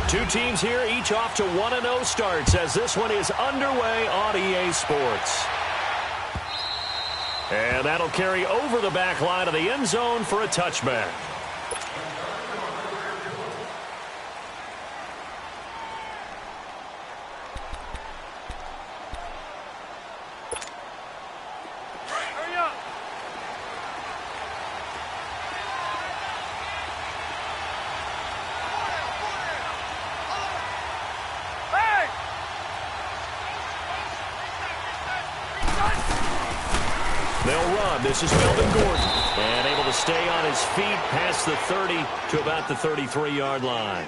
Two teams here, each off to 1-0 starts as this one is underway on EA Sports. And that'll carry over the back line of the end zone for a touchback. They'll run. This is Melvin Gordon. And able to stay on his feet past the 30 to about the 33-yard line.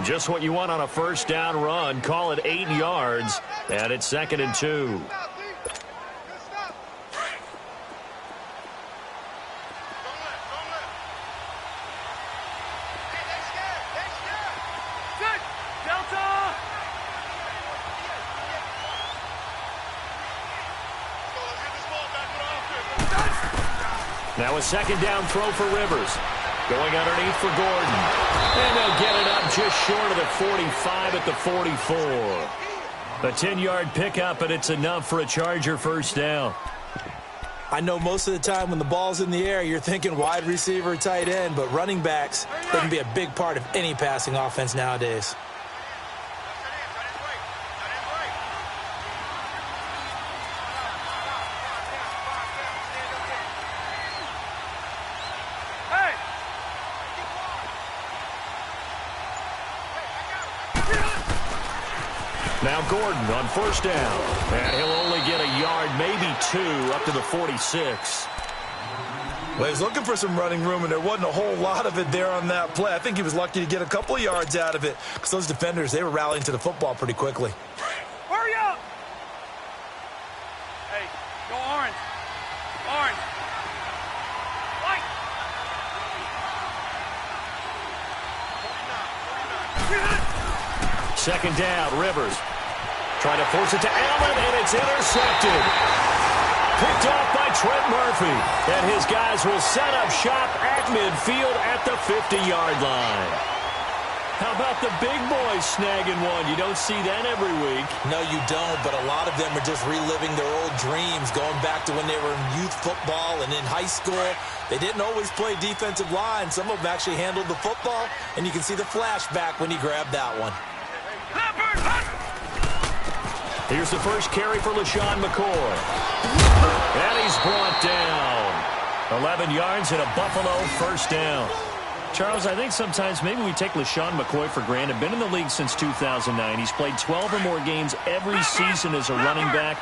Just what you want on a first down run. Call it 8 yards. And it's 2nd and 2. Now a 2nd down throw for Rivers. Going underneath for Gordon. And they'll get it up just short of the 45 at the 44. A 10-yard pickup, and it's enough for a Charger first down. I know most of the time when the ball's in the air, you're thinking wide receiver, tight end, but running backs can be a big part of any passing offense nowadays. Now Gordon on first down. And he'll only get a yard, maybe 2, up to the 46. Well, he's looking for some running room, and there wasn't a whole lot of it there on that play. I think he was lucky to get a couple of yards out of it because those defenders, they were rallying to the football pretty quickly. Hurry up! Hey, go orange. Orange. White. 2nd down, Rivers. Trying to force it to Allen, and it's intercepted. Picked off by Trent Murphy. And his guys will set up shop at midfield at the 50-yard line. How about the big boys snagging one? You don't see that every week. No, you don't, but a lot of them are just reliving their old dreams, going back to when they were in youth football and in high school. They didn't always play defensive line. Some of them actually handled the football, and you can see the flashback when he grabbed that one. Here's the first carry for LaShawn McCoy. And he's brought down. 11 yards and a Buffalo first down. Charles, I think sometimes maybe we take LaShawn McCoy for granted. Been in the league since 2009. He's played 12 or more games every season as a running back.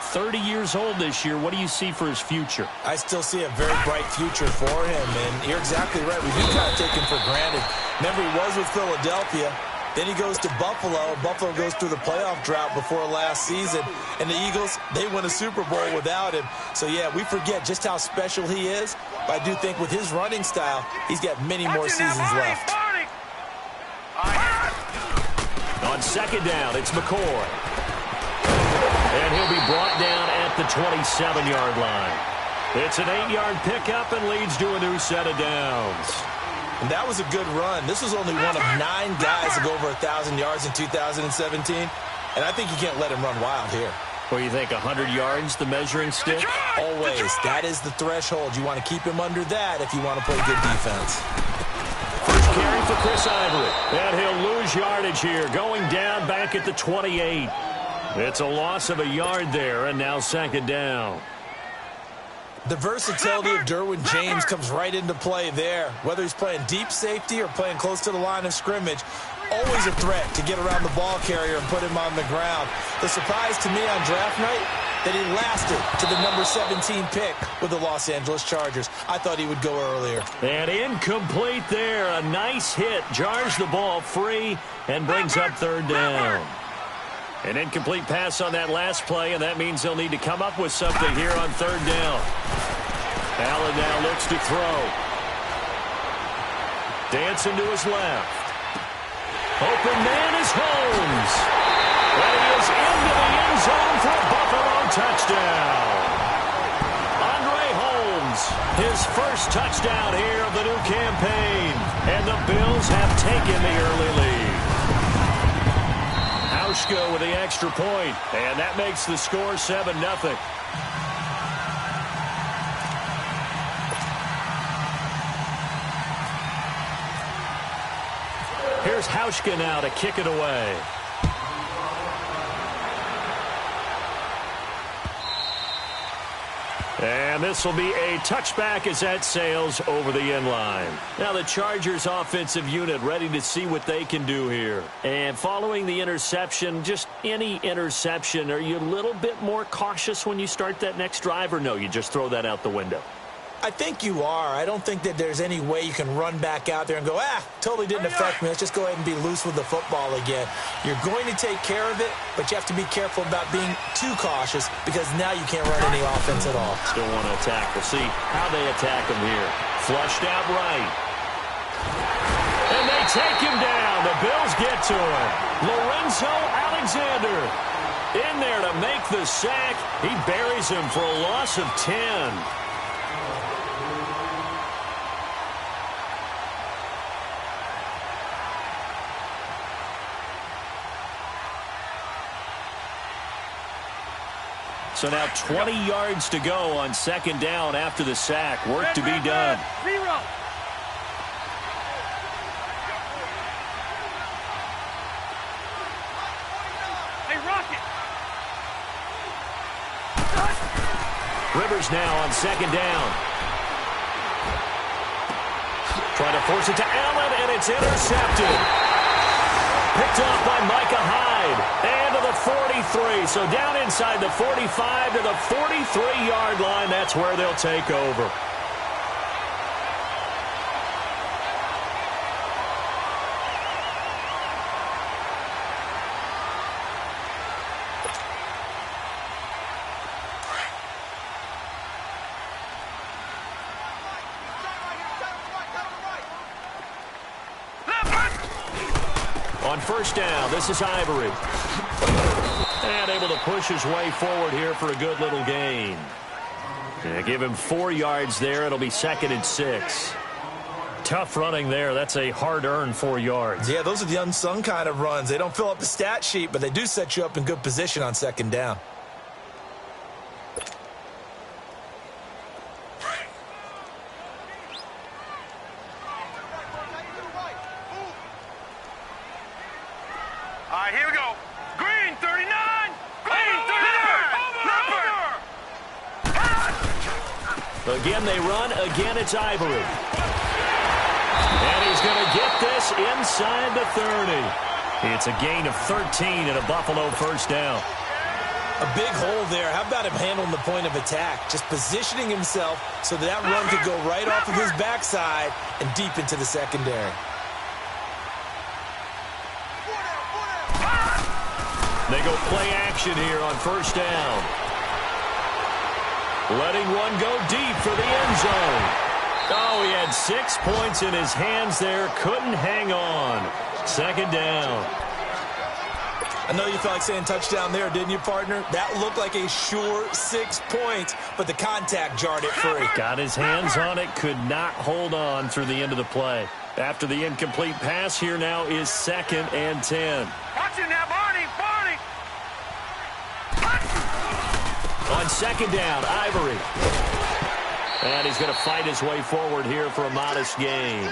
30 years old this year. What do you see for his future? I still see a very bright future for him, and you're exactly right. We do kind of take him for granted. Remember, he was with Philadelphia. Then he goes to Buffalo. Buffalo goes through the playoff drought before last season. And the Eagles, they win a Super Bowl without him. So, yeah, we forget just how special he is. But I do think with his running style, he's got many more seasons left. On 2nd down, it's McCoy. And he'll be brought down at the 27-yard line. It's an 8-yard pickup and leads to a new set of downs. And that was a good run. This was only one of 9 guys to go over 1,000 yards in 2017. And I think you can't let him run wild here. Well, you think 100 yards, the measuring stick? Always. That is the threshold. You want to keep him under that if you want to play good defense. First carry for Chris Ivory. And he'll lose yardage here, going down back at the 28. It's a loss of a yard there, and now 2nd down. The versatility of Derwin James comes right into play there. Whether he's playing deep safety or playing close to the line of scrimmage, always a threat to get around the ball carrier and put him on the ground. The surprise to me on draft night, that he lasted to the number 17 pick with the Los Angeles Chargers. I thought he would go earlier. And incomplete there. A nice hit. Jars the ball free and brings up 3rd down. An incomplete pass on that last play, and that means they'll need to come up with something here on 3rd down. Allen now looks to throw. Dancing to his left. Open man is Holmes. And he is into the end zone for a Buffalo touchdown. Andre Holmes, his first touchdown here of the new campaign. And the Bills have taken the early lead. Hauschka with the extra point, and that makes the score 7-0. Here's Hauschka now to kick it away. And this will be a touchback as that sails over the end line. Now the Chargers offensive unit ready to see what they can do here. And following the interception, just any interception, are you a little bit more cautious when you start that next drive, or no, you just throw that out the window? I think you are. I don't think that there's any way you can run back out there and go, totally didn't affect me. Let's just go ahead and be loose with the football again. You're going to take care of it, but you have to be careful about being too cautious because now you can't run any offense at all. Still want to attack. We'll see how they attack him here. Flushed out right. And they take him down. The Bills get to him. Lorenzo Alexander in there to make the sack. He buries him for a loss of 10. So now 20 yards to go on second down after the sack. Work to be done. Zero. Hey, Rocket. Rivers now on second down. Trying to force it to Allen, and it's intercepted. Picked off by Micah Hyde. And to the 43. So down inside the 45 to the 43-yard line. That's where they'll take over. On first down, this is Ivory. And able to push his way forward here for a good little gain. Yeah, give him 4 yards there. It'll be 2nd and 6. Tough running there. That's a hard-earned 4 yards. Yeah, those are the unsung kind of runs. They don't fill up the stat sheet, but they do set you up in good position on second down. All right, here we go. Green, 39. Green, 39. Over. Again, they run. Again, it's Ivory. And he's going to get this inside the 30. It's a gain of 13 and a Buffalo first down. A big hole there. How about him handling the point of attack? Just positioning himself so that run could go right off of his backside and deep into the secondary. They go play action here on first down. Letting one go deep for the end zone. Oh, he had 6 points in his hands there. Couldn't hang on. Second down. I know you felt like saying touchdown there, didn't you, partner? That looked like a sure 6 points, but the contact jarred it free. Got his hands on it. Could not hold on through the end of the play. After the incomplete pass, here now is 2nd and 10. Watch it now, Barney. Barney. On second down, Ivory. And he's going to fight his way forward here for a modest gain.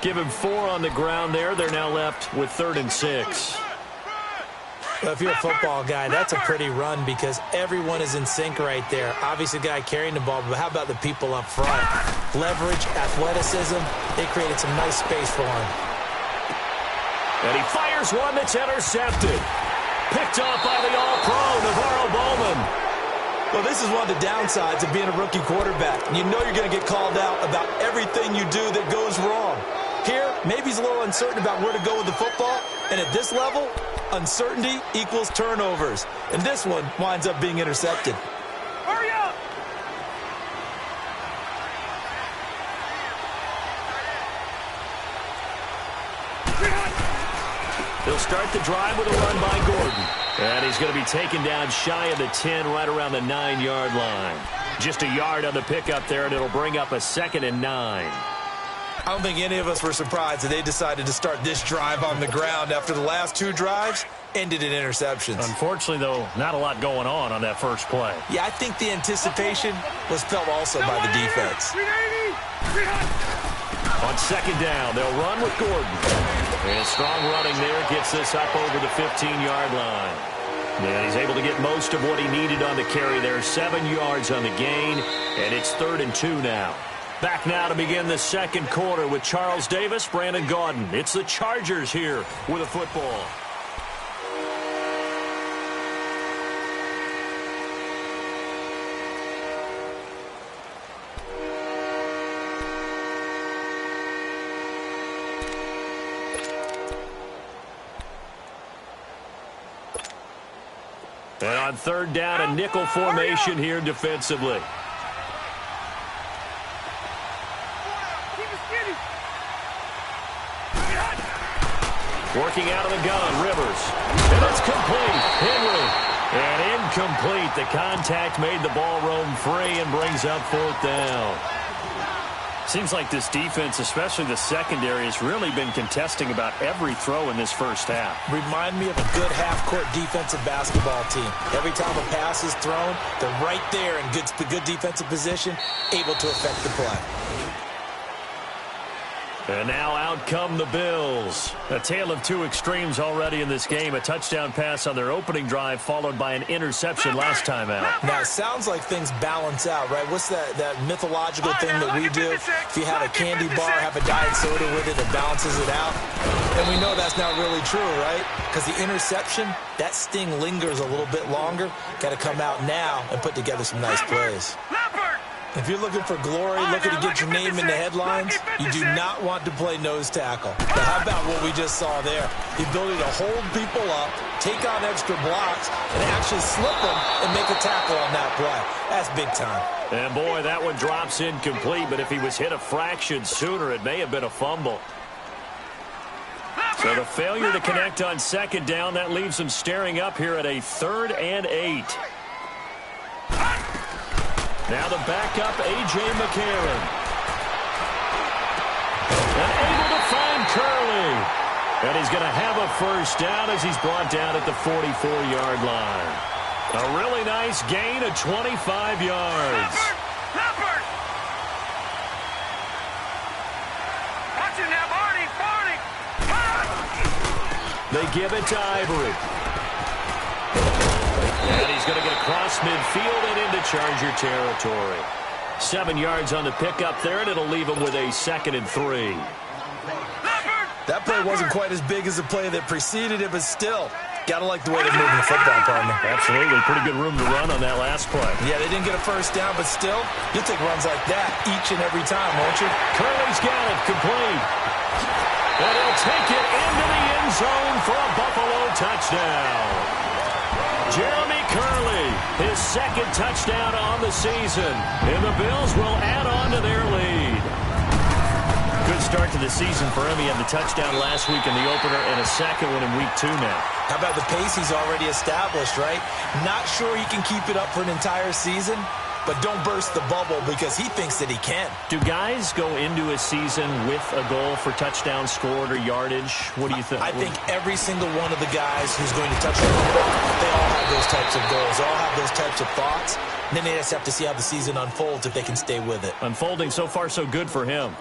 Give him 4 on the ground there. They're now left with 3rd and 6. Well, if you're a football guy, that's a pretty run because everyone is in sync right there. Obviously, the guy carrying the ball, but how about the people up front? Leverage, athleticism, they created some nice space for him. And he fires one that's intercepted. Picked off by the all-pro, Navarro Bowman. Well, this is one of the downsides of being a rookie quarterback. You know you're going to get called out about everything you do that goes wrong. Here, maybe he's a little uncertain about where to go with the football, and at this level, uncertainty equals turnovers. And this one winds up being intercepted. Hurry up. They'll start the drive with a run by Gordon. And he's going to be taken down shy of the 10, right around the 9-yard line. Just a yard on the pickup there, and it'll bring up a 2nd and 9. I don't think any of us were surprised that they decided to start this drive on the ground after the last 2 drives ended in interceptions. Unfortunately, though, not a lot going on that first play. Yeah, I think the anticipation was felt also by the defense. On second down, they'll run with Gordon. And strong running there gets this up over the 15-yard line. And he's able to get most of what he needed on the carry there. 7 yards on the gain, and it's 3rd and 2 now. Back now to begin the second quarter with Charles Davis, Brandon Gaudin. It's the Chargers here with a football. And on 3rd down, a nickel formation here defensively. Working out of the gun, Rivers. And it's complete. Henry. And incomplete. The contact made the ball roam free and brings up 4th down. Seems like this defense, especially the secondary, has really been contesting about every throw in this first half. Remind me of a good half-court defensive basketball team. Every time a pass is thrown, they're right there in good defensive position, able to affect the play. And now out come the Bills. A tale of 2 extremes already in this game. A touchdown pass on their opening drive followed by an interception last time out. Now, it sounds like things balance out, right? What's that mythological thing that we do? If you have a candy bar, have a diet soda with it, it balances it out. And we know that's not really true, right? Because the interception, that sting lingers a little bit longer. Got to come out now and put together some nice plays. If you're looking for glory, looking to get your name in the headlines, you do not want to play nose tackle. But how about what we just saw there? The ability to hold people up, take on extra blocks, and actually slip them and make a tackle on that play. That's big time. And boy, that one drops incomplete, but if he was hit a fraction sooner, it may have been a fumble. So the failure to connect on 2nd down, that leaves him staring up here at a 3rd and 8. Now the backup, A.J. McCarron. And able to find Curley. And he's going to have a 1st down as he's brought down at the 44-yard line. A really nice gain of 25 yards. Watch it now, Barney. They give it to Ivory. And he's going to get across midfield and into Charger territory. 7 yards on the pickup there, and it'll leave him with a 2nd and 3. That play wasn't quite as big as the play that preceded it, but still, got to like the way they're moving the football, partner. Absolutely. Pretty good room to run on that last play. Yeah, they didn't get a 1st down, but still, you'll take runs like that each and every time, won't you? Curley's got it, complete. And he'll take it into the end zone for a Buffalo touchdown. Jeremy Curley, his 2nd touchdown on the season. And the Bills will add on to their lead. Good start to the season for him. He had the touchdown last week in the opener and a 2nd one in week 2 now. How about the pace he's already established, right? Not sure he can keep it up for an entire season, but don't burst the bubble because he thinks that he can. Do guys go into a season with a goal for touchdown scored or yardage? What do you think? I think every single one of the guys who's going to touch the ball, they all have those types of goals. They all have those types of thoughts. And then they just have to see how the season unfolds if they can stay with it. Unfolding so far so good for him.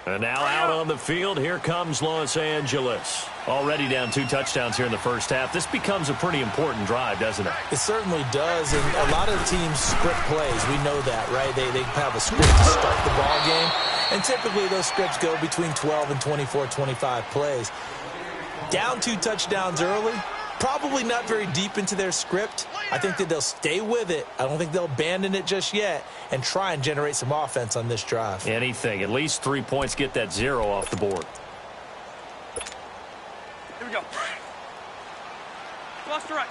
And now out on the field, here comes Los Angeles. Already down 2 touchdowns here in the first half. This becomes a pretty important drive, doesn't it? It certainly does, and a lot of teams script plays. We know that, right? They have a script to start the ball game, and typically those scripts go between 12 and 24, 25 plays. Down 2 touchdowns early, probably not very deep into their script. I think that they'll stay with it. I don't think they'll abandon it just yet and try and generate some offense on this drive. Anything. At least 3 points, get that 0 off the board. Here we go. Lost to right.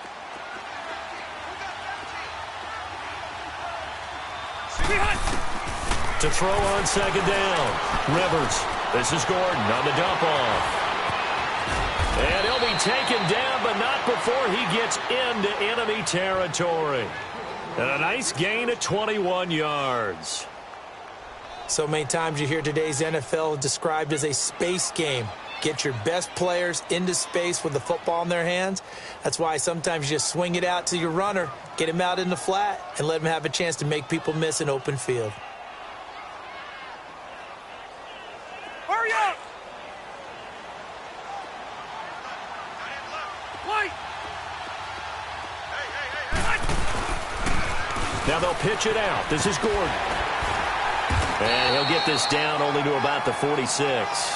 To throw on 2nd down. Rivers. This is Gordon on the dump off. And he'll be taken down, but not before he gets into enemy territory. And a nice gain of 21 yards. So many times you hear today's NFL described as a space game. Get your best players into space with the football in their hands. That's why sometimes you just swing it out to your runner, get him out in the flat, and let him have a chance to make people miss an open field. Hurry up! Wait! Now they'll pitch it out. This is Gordon. And he'll get this down only to about the 46.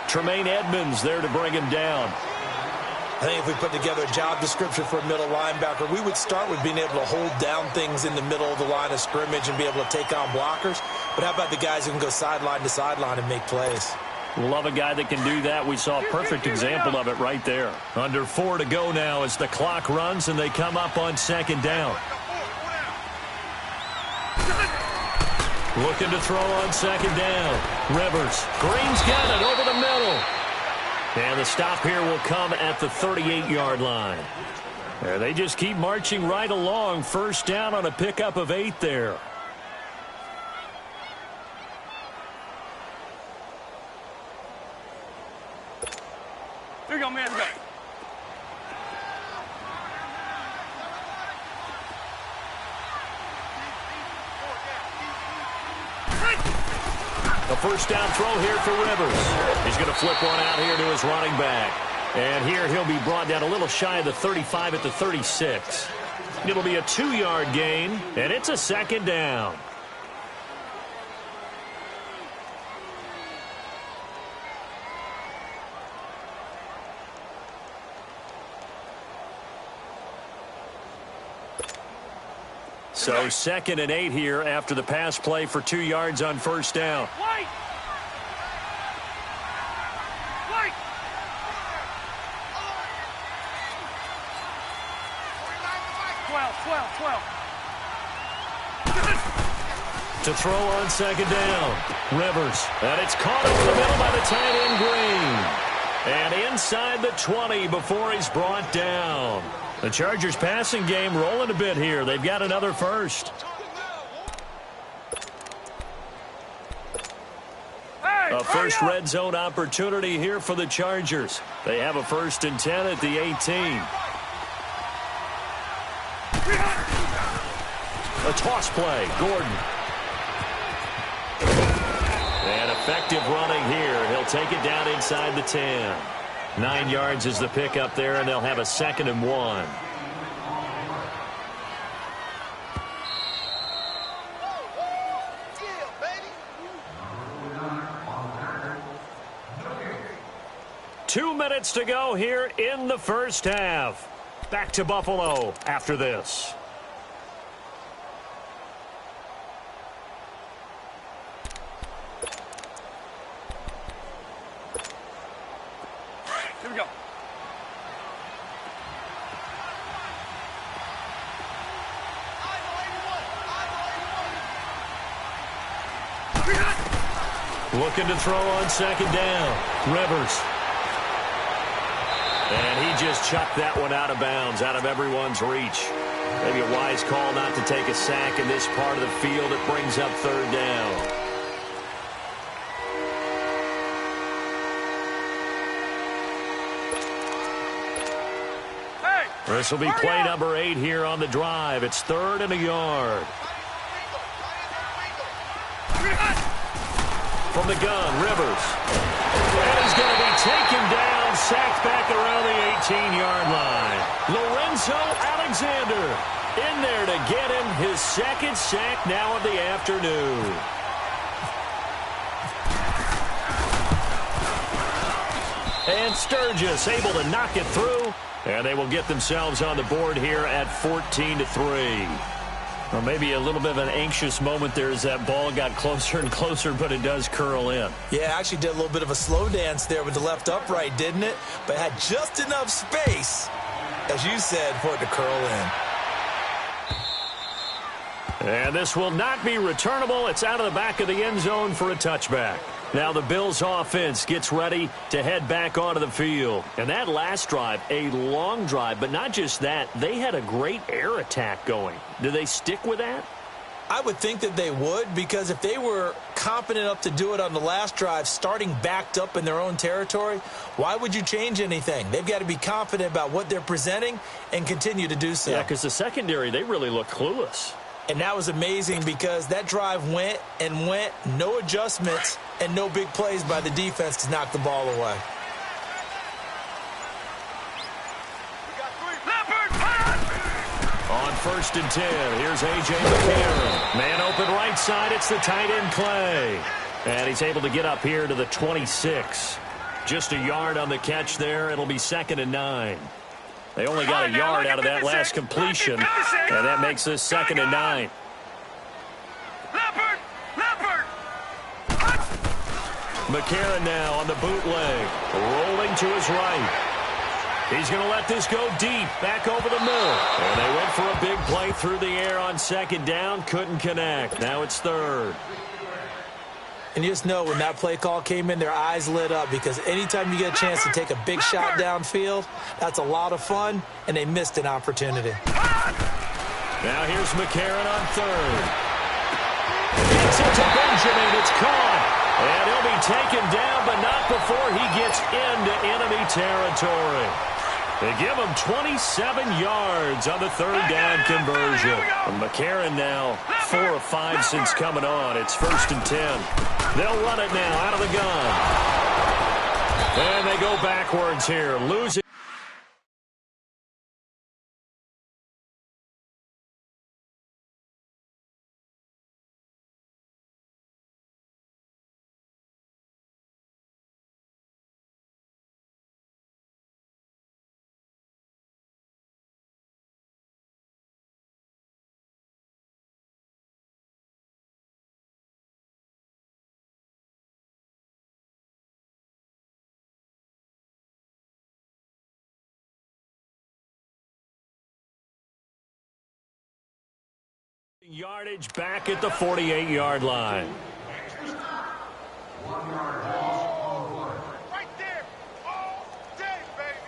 Tremaine Edmonds there to bring him down. I think if we put together a job description for a middle linebacker, we would start with being able to hold down things in the middle of the line of scrimmage and be able to take on blockers. But how about the guys who can go sideline to sideline and make plays? Love a guy that can do that. We saw a perfect example of it right there. Under 4 to go now as the clock runs and they come up on second down. Looking to throw on second down. Rivers. Green's got it over the middle. And the stop here will come at the 38-yard line. There, they just keep marching right along. First down on a pickup of 8 there. Here you go, man. Here you go. A first down throw here for Rivers. He's going to flip one out here to his running back. And here he'll be brought down a little shy of the 35 at the 36. It'll be a 2-yard gain, and it's a second down. So 2nd and 8 here after the pass play for 2 yards on first down. Wait! Wait! Twelve. To throw on second down. Rivers. And it's caught over the middle by the tight end Green. And inside the 20 before he's brought down. The Chargers passing game rolling a bit here. They've got another first. A first red zone opportunity here for the Chargers. They have a 1st and 10 at the 18. A toss play. Gordon. And effective running here. He'll take it down inside the 10. 9 yards is the pickup there, and they'll have a 2nd and 1. Two minutes to go here in the first half. Back to Buffalo after this. Here we go. Looking to throw on second down. Rivers. And he just chucked that one out of bounds, out of everyone's reach. Maybe a wise call not to take a sack in this part of the field. It brings up 3rd down. This will be play number 8 here on the drive. It's 3rd and a yard. From the gun, Rivers. And he's going to be taken down, sacked back around the 18-yard line. Lorenzo Alexander in there to get him his 2nd sack now of the afternoon. And Sturgis able to knock it through. And they will get themselves on the board here at 14-3. Well, maybe a little bit of an anxious moment there as that ball got closer and closer, but it does curl in. Yeah, actually did a little bit of a slow dance there with the left upright, didn't it? But had just enough space, as you said, for it to curl in. And this will not be returnable. It's out of the back of the end zone for a touchback. Now the Bills offense gets ready to head back onto the field. And that last drive, a long drive, but not just that, they had a great air attack going. Do they stick with that? I would think that they would, because if they were confident enough to do it on the last drive, starting backed up in their own territory, why would you change anything? They've got to be confident about what they're presenting and continue to do so. Yeah, because the secondary, they really look clueless. And that was amazing because that drive went and went, no adjustments, and no big plays by the defense to knock the ball away. On 1st and 10, here's A.J. McCarron. Man open right side, it's the tight end Clay. And he's able to get up here to the 26. Just a yard on the catch there. It'll be 2nd and 9. They only got a yard out of that last completion, and that makes this 2nd and 9. McCarron now on the bootleg, rolling to his right. He's going to let this go deep, back over the middle. And they went for a big play through the air on 2nd down, couldn't connect. Now it's 3rd. And you just know when that play call came in, their eyes lit up, because anytime you get a chance to take a big shot downfield, that's a lot of fun, and they missed an opportunity. Now here's McCarron on 3rd. Gets it to Benjamin. It's caught. And he'll be taken down, but not before he gets into enemy territory. They give him 27 yards on the 3rd down conversion. And McCarron now 4 of 5 since coming on. It's 1st and 10. They'll run it now out of the gun. And they go backwards here, losing. Yardage back at the 48-yard line. Right there. All day, baby.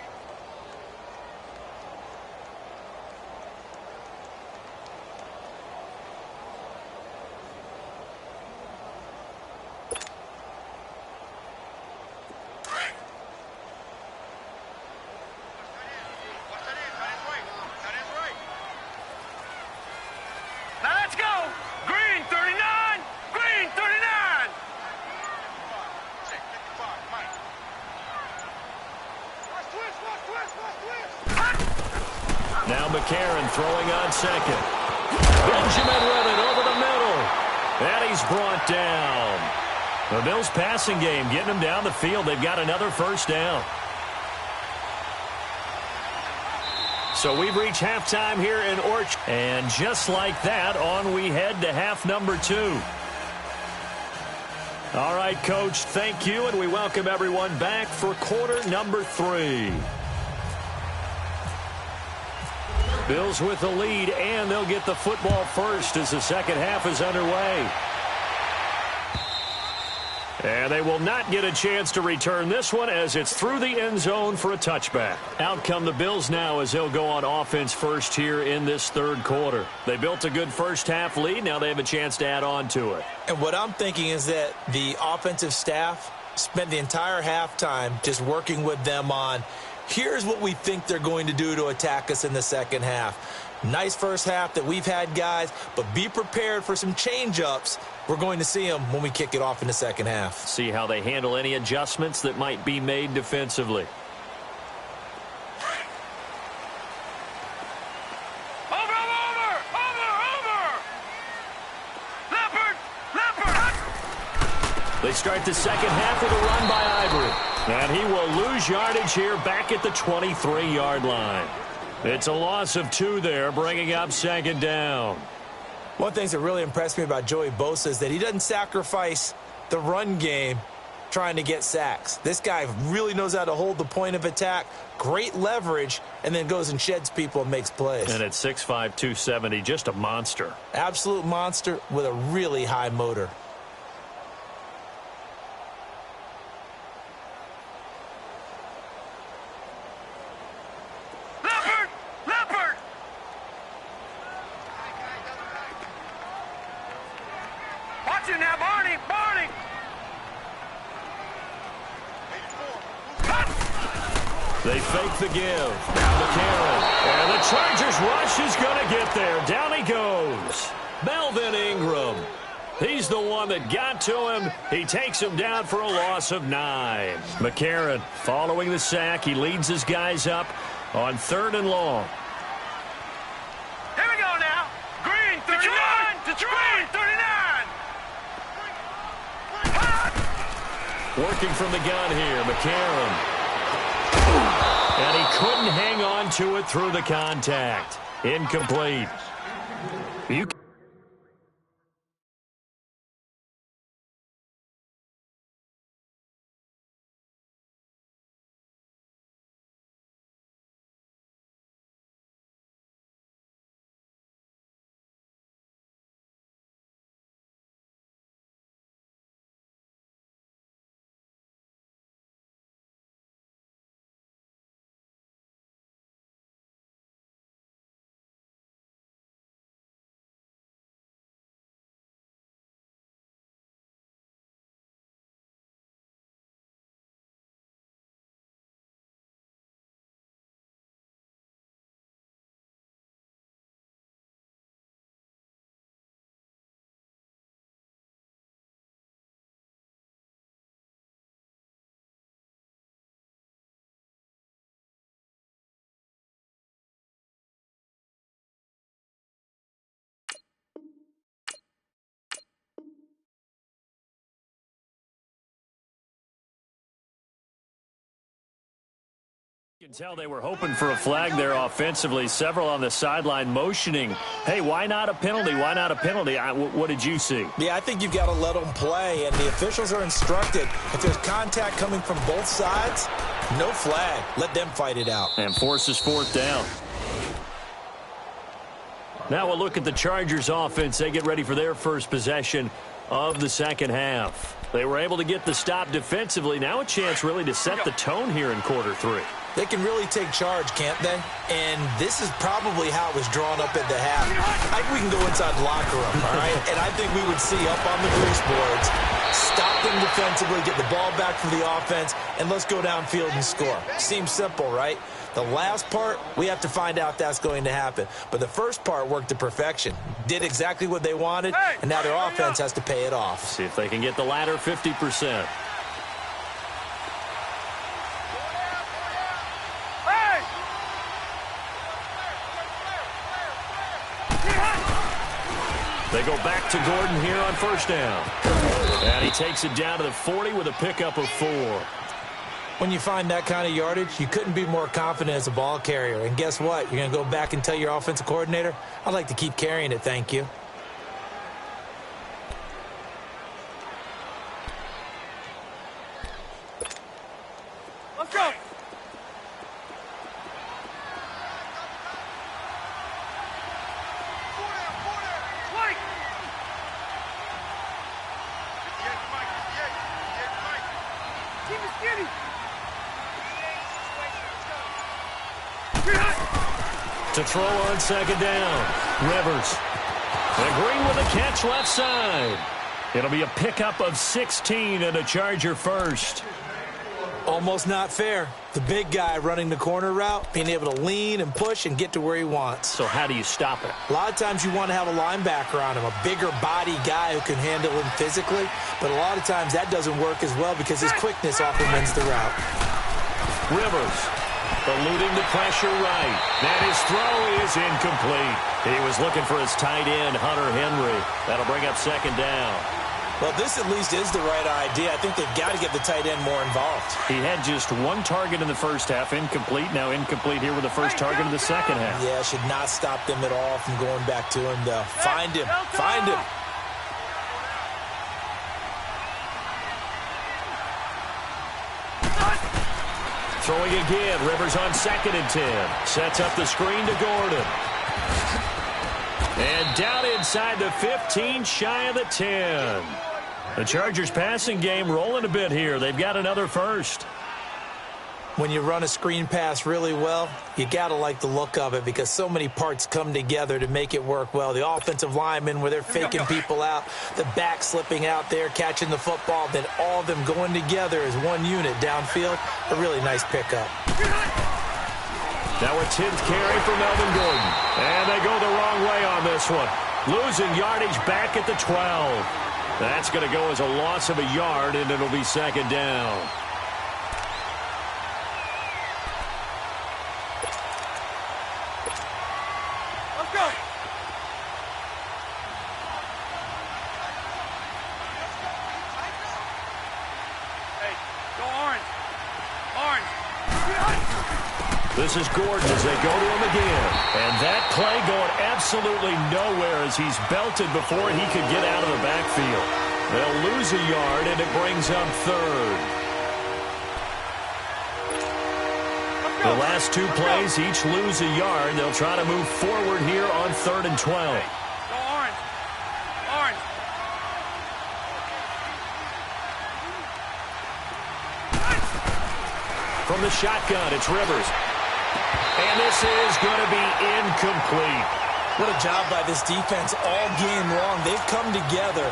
Now let's go. Green 39. Green 39. 55, Mike. Watch twist. Now McCarron throwing on 2nd. Benjamin with it over the middle. And he's brought down. The Bills passing game getting them down the field. They've got another 1st down. So we've reached halftime here in Orchard. And just like that, on we head to half number 2. All right, Coach, thank you, and we welcome everyone back for quarter number 3. Bills with the lead, and they'll get the football first as the second half is underway. And they will not get a chance to return this one as it's through the end zone for a touchback. Out come the Bills now as they'll go on offense first here in this 3rd quarter. They built a good first half lead. Now they have a chance to add on to it. And what I'm thinking is that the offensive staff spent the entire halftime just working with them on, here's what we think they're going to do to attack us in the second half. Nice first half that we've had, guys, but be prepared for some change-ups. We're going to see them when we kick it off in the second half. See how they handle any adjustments that might be made defensively. Over. Leopard. They start the second half with a run by Ivory. And he will lose yardage here back at the 23-yard line. It's a loss of 2 there, bringing up 2nd down. One thing that really impressed me about Joey Bosa is that he doesn't sacrifice the run game trying to get sacks. This guy really knows how to hold the point of attack, great leverage, and then goes and sheds people and makes plays. And at 6'5", 270, just a monster. Absolute monster with a really high motor. They fake the give. Now McCarron. And the Chargers rush is going to get there. Down he goes. Melvin Ingram. He's the one that got to him. He takes him down for a loss of 9. McCarron following the sack. He leads his guys up on 3rd and long. Here we go now. Green, 39. Detroit, 39. Working from the gun here, McCarron. And he couldn't hang on to it through the contact. Incomplete. You can tell they were hoping for a flag there offensively. Several on the sideline motioning, hey, why not a penalty? Why not a penalty? What did you see? Yeah, I think you've got to let them play, and the officials are instructed. If there's contact coming from both sides, no flag. Let them fight it out. And forces 4th down. Now we'll look at the Chargers offense. They get ready for their first possession of the second half. They were able to get the stop defensively. Now a chance really to set the tone here in quarter 3. They can really take charge, can't they? And this is probably how it was drawn up at the half. I think we can go inside the locker room, all right? And I think we would see up on the grease boards, stop them defensively, get the ball back for the offense, and let's go downfield and score. Seems simple, right? The last part, we have to find out if that's going to happen. But the first part worked to perfection. Did exactly what they wanted, and now their offense has to pay it off. See if they can get the latter 50%. They go back to Gordon here on 1st down. And he takes it down to the 40 with a pickup of 4. When you find that kind of yardage, you couldn't be more confident as a ball carrier. And guess what? You're going to go back and tell your offensive coordinator, I'd like to keep carrying it, thank you. Let's go. To throw on 2nd down. Rivers. And Green with a catch left side. It'll be a pickup of 16 and a Charger first. Almost not fair. The big guy running the corner route, being able to lean and push and get to where he wants. So how do you stop it? A lot of times you want to have a linebacker on him, a bigger body guy who can handle him physically. But a lot of times that doesn't work as well because his quickness often wins the route. Rivers eluding the pressure right. And his throw is incomplete. He was looking for his tight end, Hunter Henry. That'll bring up 2nd down. Well, this at least is the right idea. I think they've got to get the tight end more involved. He had just 1 target in the first half, incomplete. Now incomplete here with the first target in the second half. Yeah, should not stop them at all from going back to him, though. Find him. Find him. Throwing again. Rivers on 2nd and 10. Sets up the screen to Gordon. And down inside the 15, shy of the 10. The Chargers passing game rolling a bit here. They've got another first. When you run a screen pass really well, you got to like the look of it because so many parts come together to make it work well. The offensive linemen where they're faking people out, the back slipping out there, catching the football, then all of them going together as one unit downfield. A really nice pickup. Now a 10th carry for Melvin Gordon. And they go the wrong way on this one. Losing yardage back at the 12. That's going to go as a loss of a yard, and it'll be second down. This is Gordon as they go to him again. And that play going absolutely nowhere as he's belted before he could get out of the backfield. They'll lose a yard, and it brings up third. The last two plays each lose a yard. They'll try to move forward here on 3rd and 12. Go orange. Orange. From the shotgun, it's Rivers. And this is going to be incomplete. What a job by this defense all game long. They've come together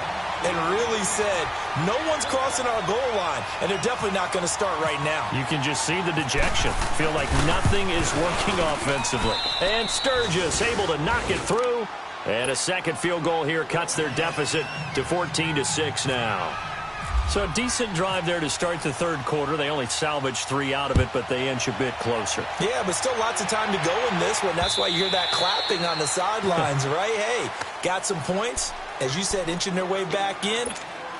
and really said, no one's crossing our goal line, and they're definitely not going to start right now. You can just see the dejection. Feel like nothing is working offensively. And Sturgis able to knock it through. And a second field goal here cuts their deficit to 14-6 now. So a decent drive there to start the third quarter. They only salvaged 3 out of it, but they inch a bit closer. Yeah, but still lots of time to go in this one. That's why you hear that clapping on the sidelines, right? Hey, got some points. As you said, inching their way back in.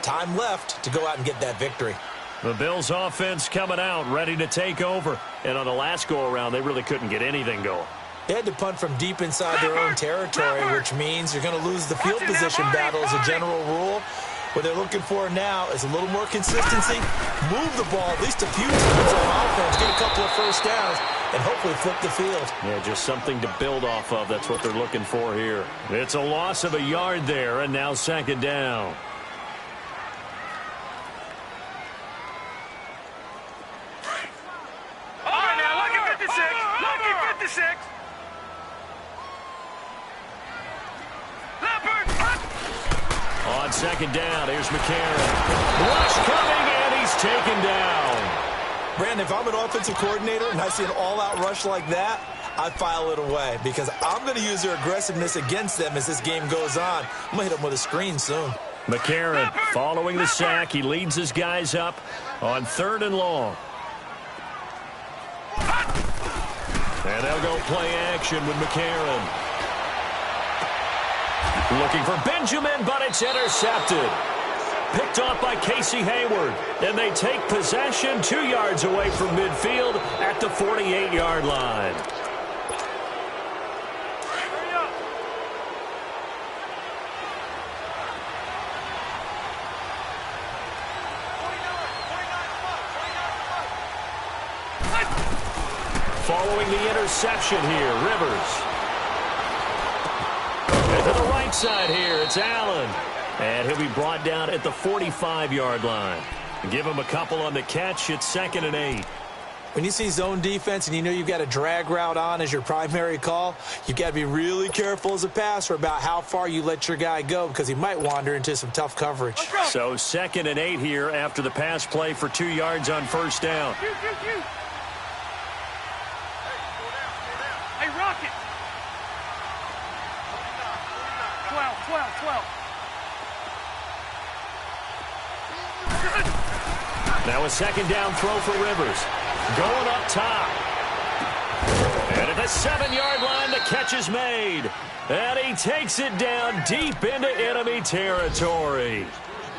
Time left to go out and get that victory. The Bills offense coming out, ready to take over. And on the last go-around, they really couldn't get anything going. They had to punt from deep inside their own territory, which means you're going to lose the field position battle as a general rule. What they're looking for now is a little more consistency, move the ball at least a few times on offense, get a couple of first downs, and hopefully flip the field. Yeah, just something to build off of. That's what they're looking for here. It's a loss of a yard there, and now second down. All right, now, lucky 56. Lucky 56. On second down, here's McCarron. Rush coming, and he's taken down. Brandon, if I'm an offensive coordinator and I see an all-out rush like that, I file it away because I'm going to use their aggressiveness against them as this game goes on. I'm going to hit them with a screen soon. McCarron following the sack. He leads his guys up on 3rd and long. And they'll go play action with McCarron. Looking for Benjamin, but it's intercepted. Picked off by Casey Hayward. And they take possession 2 yards away from midfield at the 48-yard line. Following the interception here, Rivers. And to the right side here, it's Allen. And he'll be brought down at the 45-yard line. Give him a couple on the catch. It's 2nd and 8. When you see zone defense and you know you've got a drag route on as your primary call, you've got to be really careful as a passer about how far you let your guy go because he might wander into some tough coverage. So 2nd and 8 here after the pass play for 2 yards on first down. Hey, Rocket. 12. Now a second down throw for Rivers. Going up top. And at the 7-yard line, the catch is made. And he takes it down deep into enemy territory.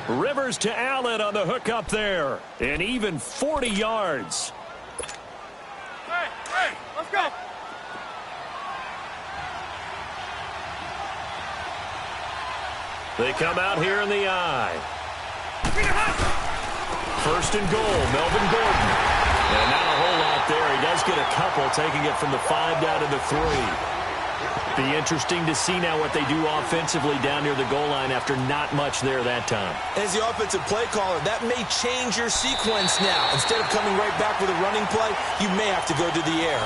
Rivers to Allen on the hook up there. And even 40 yards. Hey, let's go. They come out here in the eye. 1st and goal, Melvin Gordon. And not a whole lot there. He does get a couple, taking it from the 5 down to the 3. Be interesting to see now what they do offensively down near the goal line after not much there that time. As the offensive play caller, that may change your sequence now. Instead of coming right back with a running play, you may have to go to the air.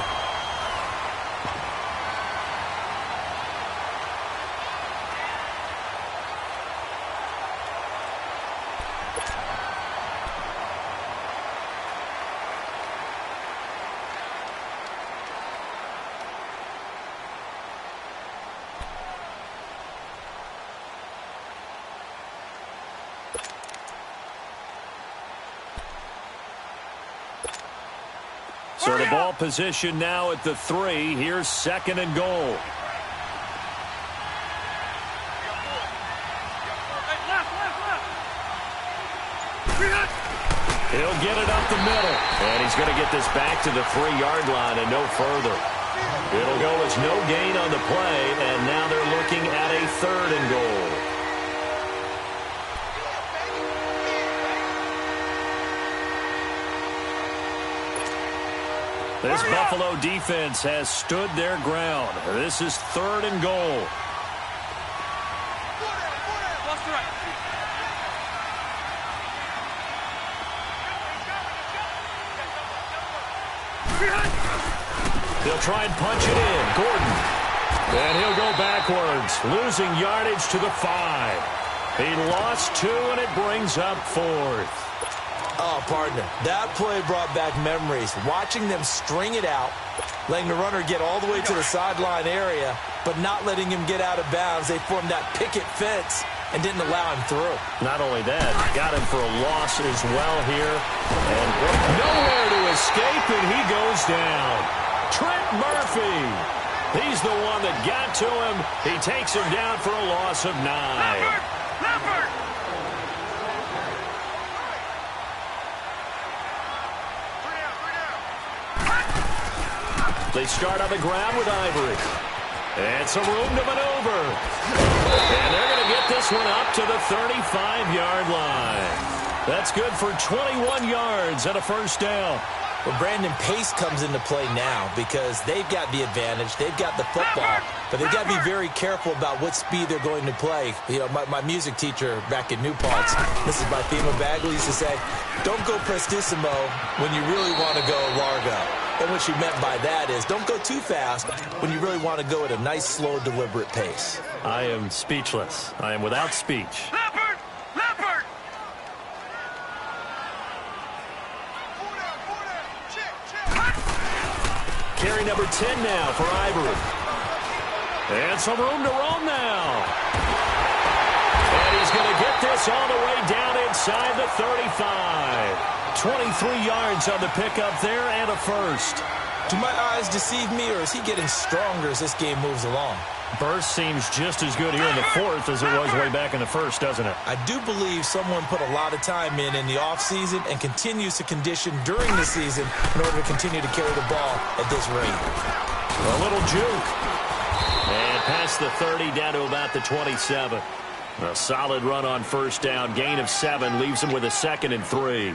So the ball position now at the 3. Here's 2nd and goal. He'll get it up the middle. And he's going to get this back to the 3-yard line and no further. It'll go as no gain on the play, and now they're looking at a 3rd and goal. This Buffalo defense has stood their ground. This is 3rd and goal. He'll try and punch it in. Gordon. And he'll go backwards, losing yardage to the 5. He lost 2, and it brings up 4th. Oh, partner, that play brought back memories. Watching them string it out, letting the runner get all the way to the sideline area, but not letting him get out of bounds. They formed that picket fence and didn't allow him through. Not only that, got him for a loss as well here. And nowhere to escape, and he goes down. Trent Murphy. He's the one that got to him. He takes him down for a loss of 9. Leopard! They start on the ground with Ivory. And some room to maneuver. And they're going to get this one up to the 35-yard line. That's good for 21 yards and a 1st down. Well, Brandon, pace comes into play now because they've got the advantage. They've got the football, but they've got to be very careful about what speed they're going to play. You know, my music teacher back in New Paltz, Mrs. Bifema Bagley, used to say, don't go prestissimo when you really want to go largo. And what she meant by that is don't go too fast when you really want to go at a nice, slow, deliberate pace. I am speechless. I am without speech. Leopard! Leopard! Carry number 10 now for Ivory. And some room to roam now. And he's going to get this all the way down inside the 35. 23 yards on the pickup there and a 1st. Do my eyes deceive me, or is he getting stronger as this game moves along? Burst seems just as good here in the 4th as it was way back in the 1st, doesn't it? I do believe someone put a lot of time in the offseason and continues to condition during the season in order to continue to carry the ball at this rate. A little juke. And past the 30 down to about the 27. A solid run on 1st down. Gain of 7 leaves him with a 2nd and 3.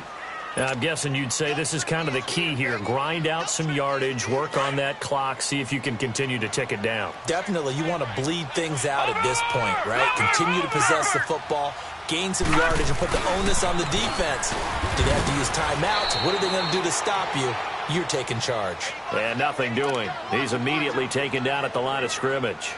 I'm guessing you'd say this is kind of the key here. Grind out some yardage, work on that clock, see if you can continue to tick it down. Definitely, you want to bleed things out at this point, right? Continue to possess the football, gain some yardage, and put the onus on the defense. Do they have to use timeouts? What are they going to do to stop you? You're taking charge. And nothing doing. He's immediately taken down at the line of scrimmage.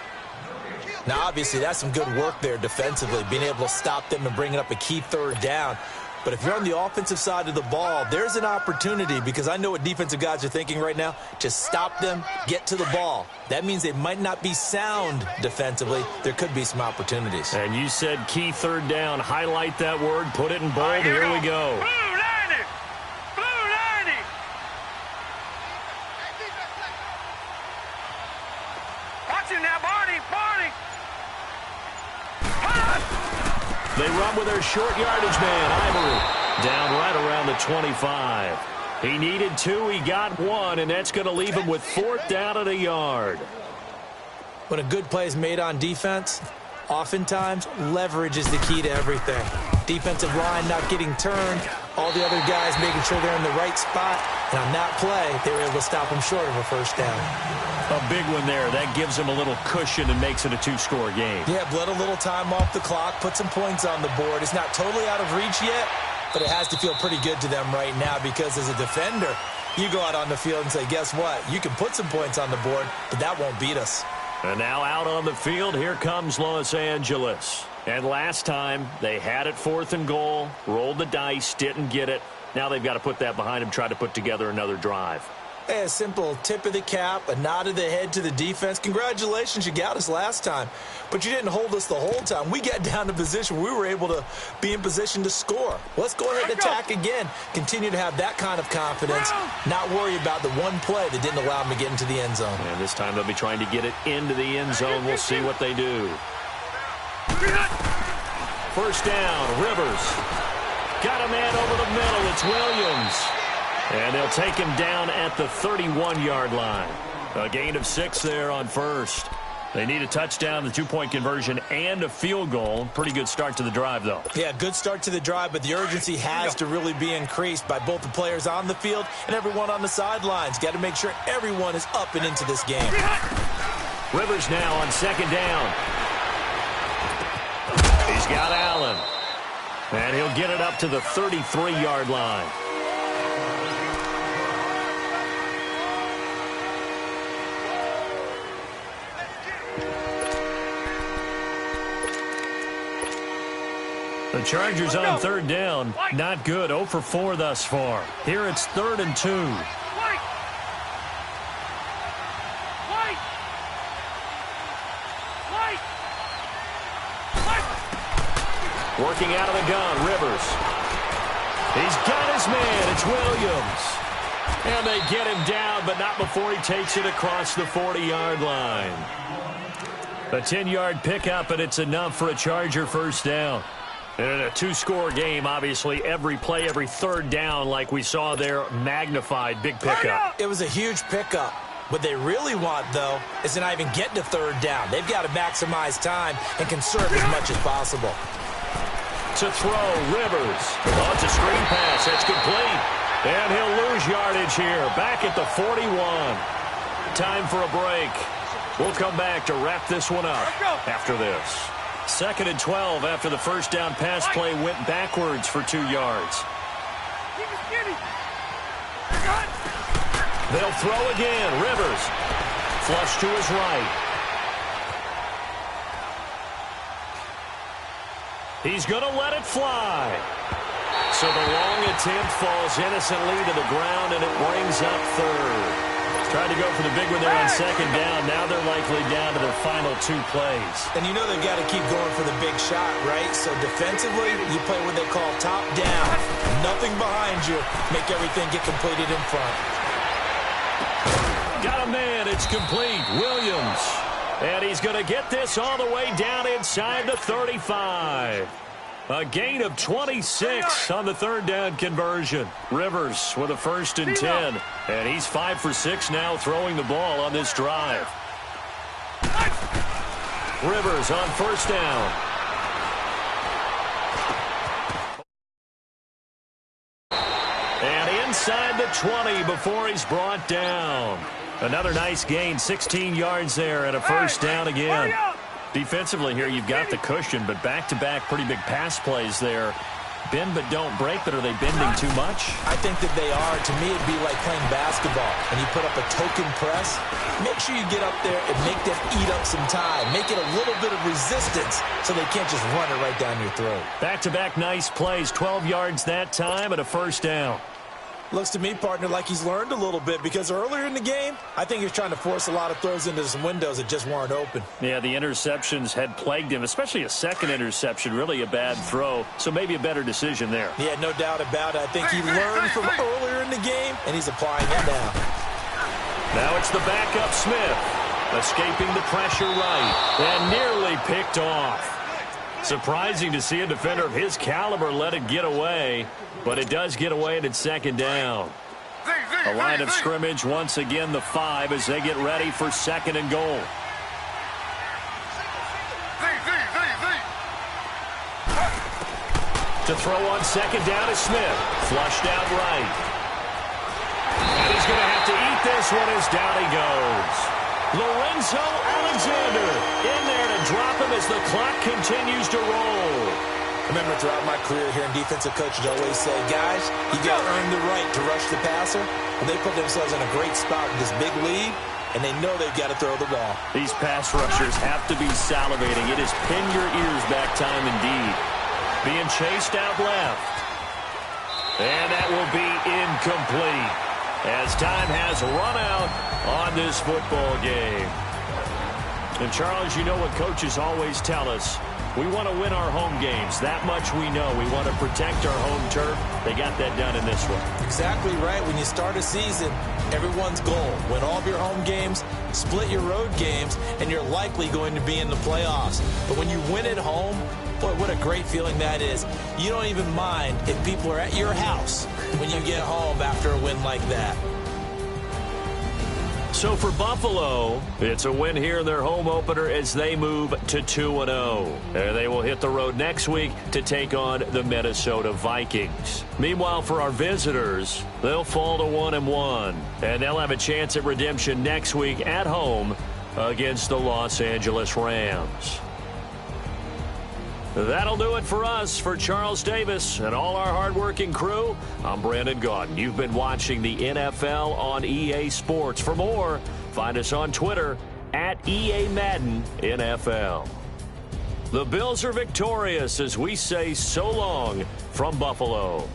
Now, obviously, that's some good work there defensively, being able to stop them and bringing up a key 3rd down. But if you're on the offensive side of the ball, there's an opportunity, because I know what defensive guys are thinking right now. Just stop them, get to the ball. That means they might not be sound defensively. There could be some opportunities. And you said key 3rd down. Highlight that word, put it in bold. Here we go. Blue 90! Blue 90! Watch him now, Barney! Barney! They run with their short yardage man, Ivory, down right around the 25. He needed 2, he got 1, and that's going to leave him with 4th down at a yard. When a good play is made on defense, oftentimes leverage is the key to everything. Defensive line not getting turned, All the other guys making sure they're in the right spot. And on that play, they were able to stop them short of a first down. A big one there. That gives them a little cushion and makes it a two-score game. Yeah, bled a little time off the clock, put some points on the board. It's not totally out of reach yet, but it has to feel pretty good to them right now because as a defender, you go out on the field and say, guess what? You can put some points on the board, but that won't beat us. And now out on the field, here comes Los Angeles. And last time, they had it 4th and goal, rolled the dice, didn't get it. Now they've got to put that behind them, try to put together another drive. Hey, a simple tip of the cap, a nod of the head to the defense. Congratulations, you got us last time. But you didn't hold us the whole time. We got down to position. We were able to be in position to score. Let's go ahead and attack again. Continue to have that kind of confidence. Not worry about the one play that didn't allow them to get into the end zone. And this time they'll be trying to get it into the end zone. We'll see what they do. First down, Rivers. Got a man over the middle. It's Williams. And they'll take him down at the 31-yard line. A gain of 6 there on first. They need a touchdown, the 2-point conversion, and a field goal. Pretty good start to the drive, though. Yeah, good start to the drive, but the urgency has to really be increased by both the players on the field and everyone on the sidelines. Got to make sure everyone is up and into this game. Rivers now on second down. He's got Allen. And he'll get it up to the 33-yard line. The Chargers on third down. Not good. 0 for 4 thus far. Here it's 3rd and 2. Working out of the gun, Rivers. He's got his man. It's Williams. And they get him down, but not before he takes it across the 40-yard line. A 10-yard pickup, and it's enough for a Charger first down. And in a two-score game, obviously, every play, every third down, like we saw there, magnified. Big pickup. It was a huge pickup. What they really want, though, is to not even get to third down. They've got to maximize time and conserve as much as possible. To throw, Rivers. Oh, it's a screen pass. That's complete. And he'll lose yardage here. Back at the 41. Time for a break. We'll come back to wrap this one up after this. 2nd and 12 after the first down pass play went backwards for 2 yards. They'll throw again. Rivers. Flush to his right. He's going to let it fly. So the long attempt falls innocently to the ground, and it brings up 3rd. Tried to go for the big one there on second down. Now they're likely down to their final 2 plays. And you know they've got to keep going for the big shot, right? So defensively, you play what they call top down. Nothing behind you. Make everything get completed in front. Got a man. It's complete. Williams. And he's going to get this all the way down inside the 35. A gain of 26 on the third down conversion. Rivers with a 1st and 10. And he's 5 for 6 now throwing the ball on this drive. Rivers on first down. And inside the 20 before he's brought down. Another nice gain, 16 yards there and a first down again. Defensively here, you've got the cushion, but back-to-back pretty big pass plays there. Bend but don't break, but are they bending too much? I think that they are. To me, it'd be like playing basketball, and you put up a token press. Make sure you get up there and make them eat up some time. Make it a little bit of resistance so they can't just run it right down your throat. Back-to-back nice plays, 12 yards that time and a first down. Looks to me, partner, like he's learned a little bit because earlier in the game, I think he was trying to force a lot of throws into some windows that just weren't open. Yeah, the interceptions had plagued him, especially a second interception, really a bad throw. So maybe a better decision there. Yeah, no doubt about it. I think he learned from earlier in the game, and he's applying it now. Now it's the backup Smith, escaping the pressure right, and nearly picked off. Surprising to see a defender of his caliber let it get away, but it does get away and it's second down. A line of scrimmage once again the 5 as they get ready for 2nd and goal. To throw on second down is Smith. Flushed out right. And he's going to have to eat this one as down he goes. Lorenzo Alexander in there to drop him as the clock continues to roll. I remember throughout my career here in defensive coaches always say, guys, you got to earn the right to rush the passer. Well, they put themselves in a great spot with this big lead, and they know they've got to throw the ball. These pass rushers have to be salivating. It is pin your ears back time indeed. Being chased out left. And that will be incomplete as time has run out on this football game. And, Charles, you know what coaches always tell us. We want to win our home games. That much we know. We want to protect our home turf. They got that done in this one. Exactly right. When you start a season, everyone's goal, win all of your home games, split your road games, and you're likely going to be in the playoffs. But when you win at home, boy, what a great feeling that is. You don't even mind if people are at your house when you get home after a win like that. So for Buffalo, it's a win here in their home opener as they move to 2-0. And they will hit the road next week to take on the Minnesota Vikings. Meanwhile, for our visitors, they'll fall to 1-1. And they'll have a chance at redemption next week at home against the Los Angeles Rams. That'll do it for us. For Charles Davis and all our hardworking crew, I'm Brandon Gaudin. You've been watching the NFL on EA Sports. For more, find us on Twitter at EA Madden NFL. The Bills are victorious as we say so long from Buffalo.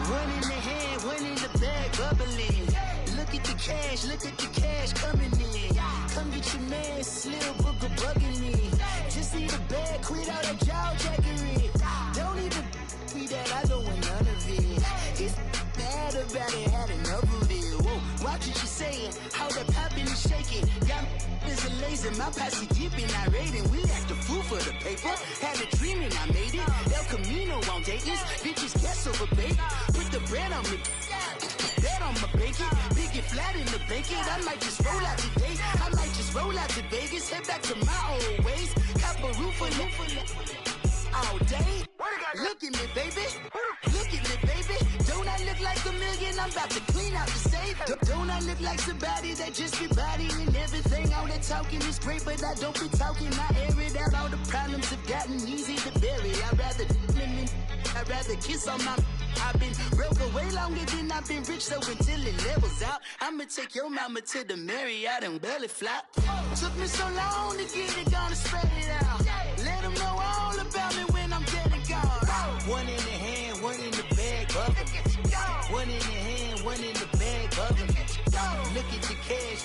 One in the hand, one in the bag, bubbling. Look at the cash coming in. Come get your man, Slim Booker bugging me. Just see the bag, quit all that jaw jackery. Don't even me that I don't want none of it. He's mad about it, had enough of it. Whoa, watch what you saying, how that popping and shaking. Got is a lazy, my posse dipping, I raiding. We act a fool for the paper. Had a dream and I made it. El Camino on Dayton's, bitches guess over bait. Put the bread on me, that on my bacon. Big it flat in the bacon. I might just roll out today. I might just roll out to Vegas. Head back to my old ways. Cop a roof all day. Look at me, baby. Look at me, baby. Don't I look like a million? I'm about to clean out the safe. Don't I look like somebody that just be bodying everything? All that talking is great, but I don't be talking. I air it out. All the problems have gotten easy to bury. I'd rather kiss on my... I've been broke way longer than I've been rich, so until it levels out, I'ma take your mama to the Marriott and belly flop. Took me so long to get it, gonna spread it out. Let them know all about me when I'm dead and gone. One in the hand, one in the bag, bubbling. One in the hand, one in the bag, bubbling. Look at the cash,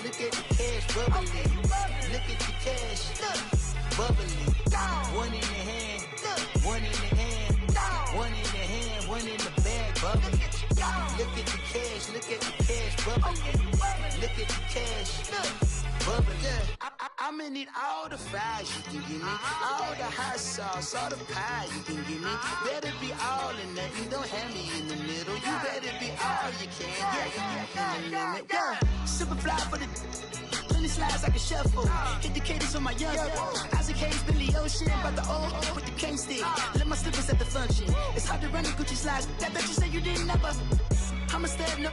bubbling. Look at the cash, bubbling. One in the hand, one in the hand, one in the hand, one in the bag, bubbling. Look at the cash, bubbling. Look at the cash, bubbling. I'm I'ma need all the fries you can give me, all the hot sauce, all the pie you can give me. Better be all or nothing, don't have me in the middle. You better be all you can, yeah. Super fly for the plenty slides like a shuffle. Hit the cadence on my young Isaac Hayes, Billy Ocean, about the old with the cane stick. Let my slippers at the function. It's hard to run the Gucci slides. That bet you say you didn't never. I'ma step no.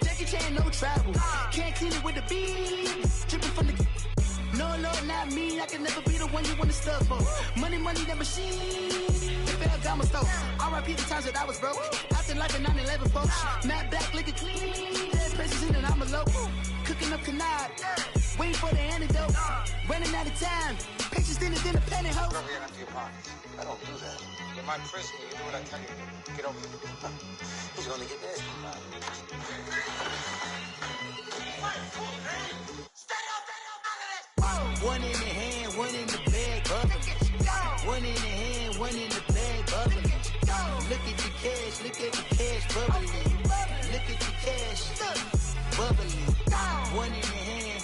Jackie Chan, no travel. Can't clean it with the beat. Dripping from the. No, not me. I can never be the one you want to stuff for. Money, that machine. If it got my stove. R.I.P. the times that I was broke. Acting like a 9/11 folks. Matte black, liquor clean. Dead presses in and I'm a local. Cooking up canard. Waiting for the antidote. Running out of time. Pictures thinner than a penny hoe. Rub your hand into your pockets. I don't do that. You might press me. You do what I tell you to. Get over here. He's gonna get nasty. One in the hand, one in the bag, bubbling. One in the hand, one in the bag, bubbling. Look at the cash, bubbling. Look at the cash, bubbling. One in the hand,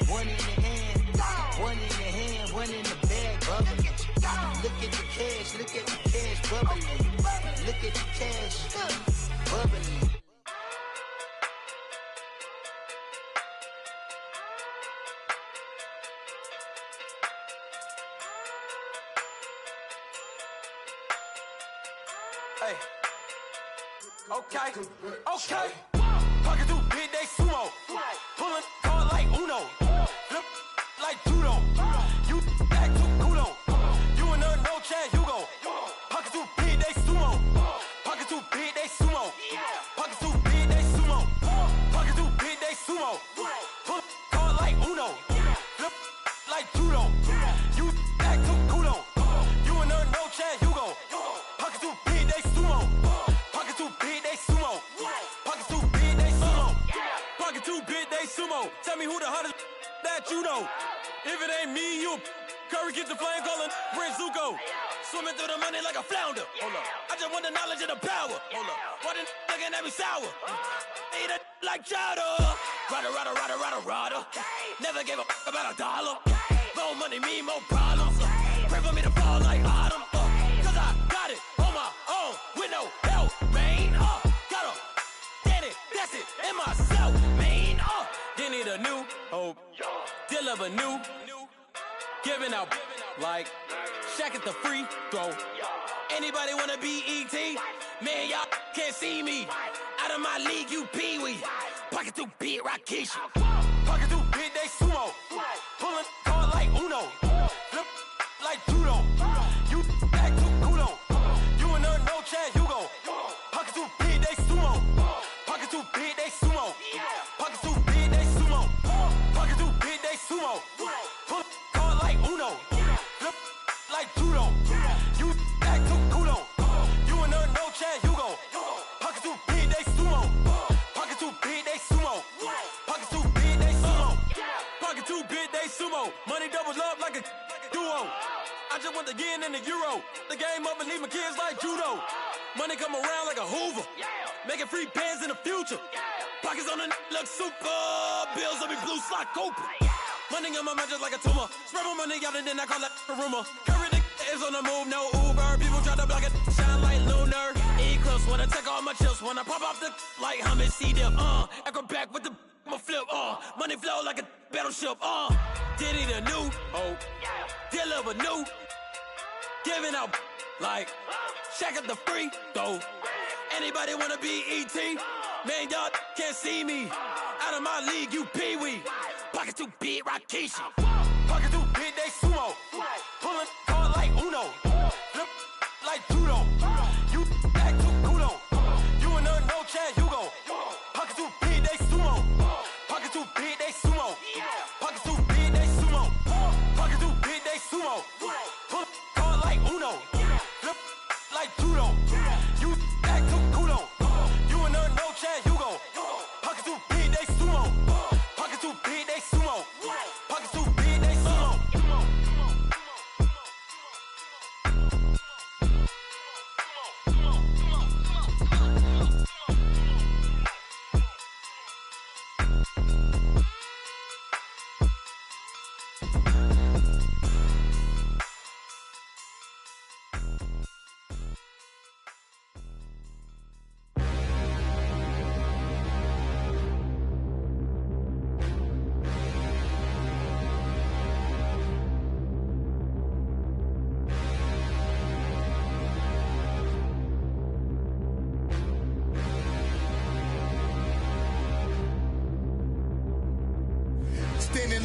one in the hand, one in the hand, one in the bag, bubbling. Look at the cash, bubbling. Look at the cash, bubbling. Hey. Okay. Pocket too big, they sumo. Pulling card like Uno. Flip like judo. You act too kudo. You and her no chance, you go. Pocket too big, they sumo. Pocket too big, they sumo. Pocket too big, they sumo. Pocket too big, they sumo. Pull card like Uno. Flip like judo. You act too kudo. You and her no chance, you go. Pocket too big, they sumo. Pocket too big, they sumo. Pocket too big, they sumo. Pocket too big, they sumo. Tell me who the hottest that you know. If it ain't me, you Curry gets the flame calling Prince Zuko. Swimming through the money like a flounder. Hold up. I just want the knowledge and the power. Hold up. Why the looking at me sour? Eat it like chowder. Rada. Never gave a fuck about $1. More money, me, more problems. Pray for me to fall like autumn. Cause I got it on my own with no help, man. Gotta get it, that's it, in myself, man. They need a new hope, deal of a new, giving out like Shaq at the free throw. Anybody wanna be E.T.? Man, y'all can't see me. Out of my league, you pee-wee. Pocket too big, Rakishi. Pocket too big, they sumo. Pulling card like Uno. Flip like judo. You act too kudo. You and her no chance, you go. Pocket too big, they sumo. Pocket too big, they sumo. Pocket too big, they sumo. Pocket too big, they sumo. Pull card like Uno. Flip like judo. You act too kudo. You and her no chance, you go. Pocket too big, they sumo. Pocket too big, they sumo. Pocket too big, they sumo. Pocket too big, they sumo. Money doubles up like a duo. I just want the yen and the euro. The game up and leave my kids like judo. Money come around like a Hoover. Making free bands in the future. Pockets on the look super. Bills on me blue slot Cooper. Money on my mind just like a tumor. Spread my money out and then I call that a rumor. Curry the is on the move, no Uber. People try to block it, shine like lunar. Eclipse wanna take all my chips. Wanna pop off the like hummus C-dip. Acrobat with the flip. Money flow like a battleship. Diddy the new hope. Deliver new. Giving out like Shaq at the free throw. Anybody wanna be E.T.? Man, y'all can't see me. Out of my league, you pee-wee. Pocket too big, Rakishi. Pocket too big, they sumo. Pulling card like Uno. Flip like judo. You act too kudo. You and her no chance, you go. Pocket too big, they sumo. Pocket too big, they sumo. Pocket too big, they sumo. Pocket too big, they sumo. Pull card like Uno. Flip like judo. You act too kudo. You and her no chance, you go. Pocket too big, they sumo. Pocket too big, they sumo. Pocket too big, they sumo.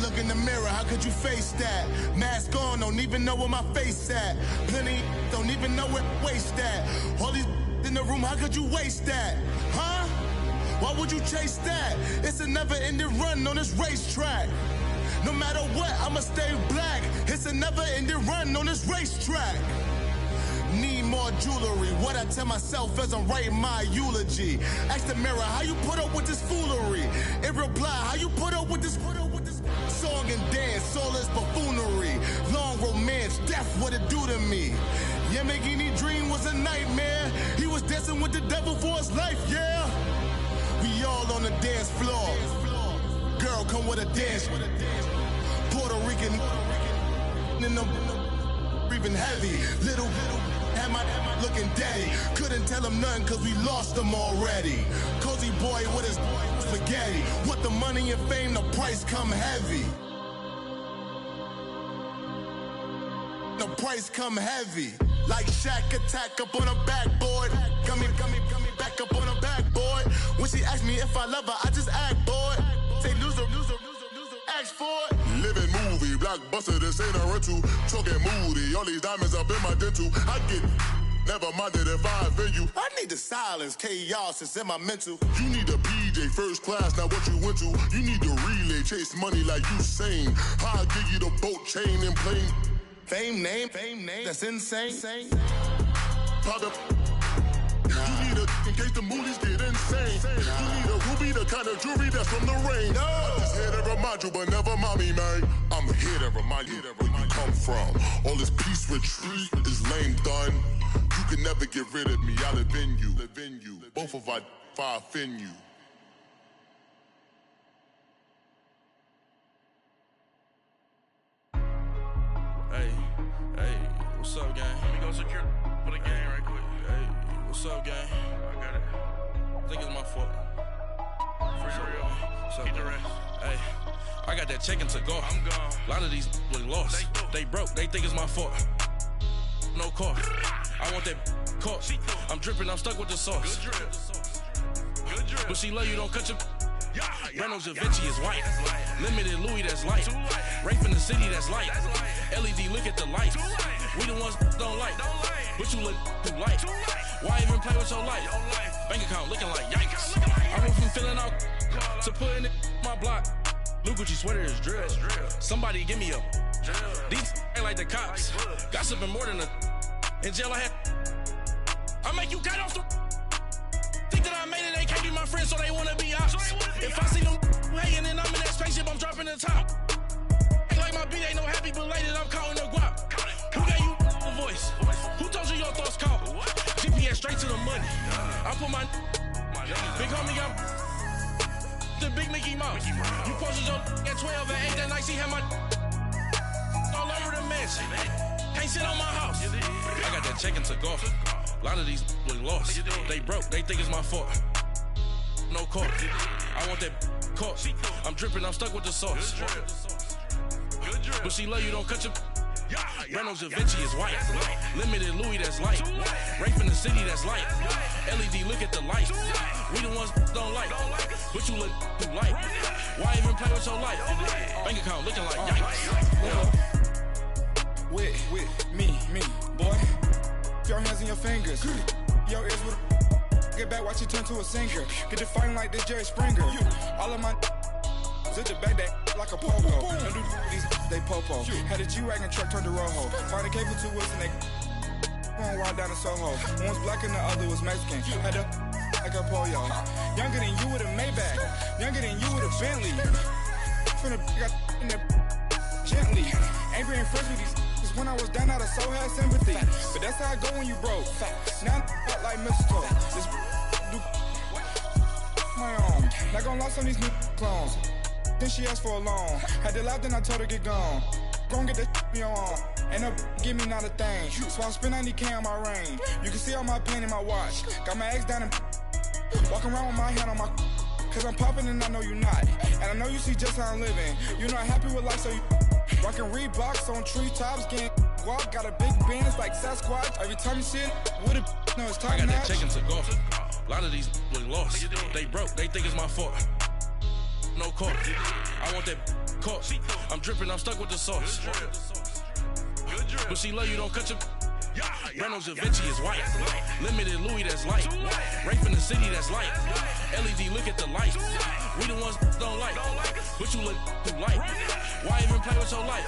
look in the mirror, how could you face that? Mask on, don't even know where my face at. Plenty, don't even know where waist at. All these in the room, how could you waste that? Huh? Why would you chase that? It's a never-ending run on this racetrack. No matter what, I'ma stay black. It's a never-ending run on this racetrack. Need more jewelry. What I tell myself as I'm writing my eulogy. Ask the mirror, how you put up with this foolery? It reply, how you put up with this song and dance, all this buffoonery. Long romance, death, what it do to me? Yamagini dream was a nightmare. He was dancing with the devil for his life, yeah. We all on the dance floor. Girl, come with a dance. Puerto Rican in the breathing heavy. Little had my looking daddy. Couldn't tell him nothing cause we lost him already. Cozy boy with his spaghetti. With the money and fame, the price come heavy. The price come heavy. Like Shaq attack up on a backboard. Gummy, back up on a backboard. When she asked me if I love her, I just act bored. Say loser, ask for it. Living movie, blockbuster, this ain't a rental. Choking moody, all these diamonds up in my dental. I get never minded if I offend you. I need the silence, chaos is in my mental. You need a PJ first class, not what you went to. You need the relay, chase money like you sane. How I give you the boat chain and plane. Fame name, that's insane. Pop you need a in case the movies get insane. You need a ruby, the kind of jewelry that's from the rain. No. I'm just here to remind you, but never mommy, man. I'm here to remind you where you come from. All this peace retreat is lame done. You can never get rid of me, I live in you. Both of our if I offend you. Hey, what's up, gang? Let me go secure for the game right quick. Hey, what's up, gang? I got it. I think it's my fault. For real. What's up, man? Hey, I got that chicken to go. I'm gone. A lot of these look lost. They broke. They think it's my fault. No car. I want that caught. I'm dripping. I'm stuck with the sauce. Good drip. But she love you. Don't cut your. Reynolds Da Vinci is white. Limited Louis, that's light. Rape in the city, that's light. LED, look at the lights. We the ones don't like. But you look too light. Why even play with your life? Bank account looking like yikes. I went from filling out to putting it my block. Blue Gucci sweater is drill. Somebody give me a. These ain't like the cops. Gossiping more than a. In jail I had. I make you get off the. Think that I made it, they can't be my friends, so they wanna be ops. If I see them hating and I'm in that spaceship, I'm dropping the top. Ain't like my beat ain't no happy belated, I'm counting the guap. Who gave you a voice? Who told you your thoughts count? GPS straight to the money. I put my big homie got the big Mickey Mouse. You posted your at 12 and 8 that night, she had my all over the mansion. Can't sit on my house. I got that chicken to go. A lot of these look lost. They broke, they think it's my fault. No car. I want that caught. I'm dripping, I'm stuck with the sauce. But she love you, don't cut your. Reynolds Da Vinci is white. Limited Louis, that's light. Rape in the city, that's light. LED, look at the lights. We the ones don't like. But you look too light. Why even play with your life? Bank account looking like yikes. With me, boy. Your hands and your fingers. Your ears with a. Get back, watch you turn to a singer. Get to fighting like this Jerry Springer. All of my. Zit the back that like a pogo. Don't do these, they popo. Had a G-Wagon truck turned to Rojo. Find a cable 2 wheels and they. Going wild down in Soho. One was black and the other was Mexican. Had a. Like a pollo. Younger than you with a Maybach. Younger than you with a Bentley. From the. Got in the. Gently. Angry and fresh with these. When I was down out of so had sympathy. But that's how I go when you broke. Now I'm like mistletoe. This do my own. Not gonna lost on these new clones. Then she asked for a loan. Had to laugh, then I told her get gone. Gon' get that me on. Ain't no give me not a thing. So I spend 90K on my ring. You can see all my pain in my watch. Got my ex down and walking around with my hand on my. Cause I'm popping and I know you not. And I know you see just how I'm living. You're not happy with life, so you. Rockin' Reeboks on treetops, getting guap, got a big band, it's like Sasquatch. Every time you see it, with it, no, it's time I got that chicken to go. A lot of these look lost. They broke, they think it's my fault. No car. I want that caught. I'm dripping, I'm stuck with the sauce. But she love you, don't cut your... Reynolds Da Vinci is white. Limited Louis, that's light. Rape in the city, that's light. LED, look at the lights. We the ones don't like. But you look too light. Why even play with your life?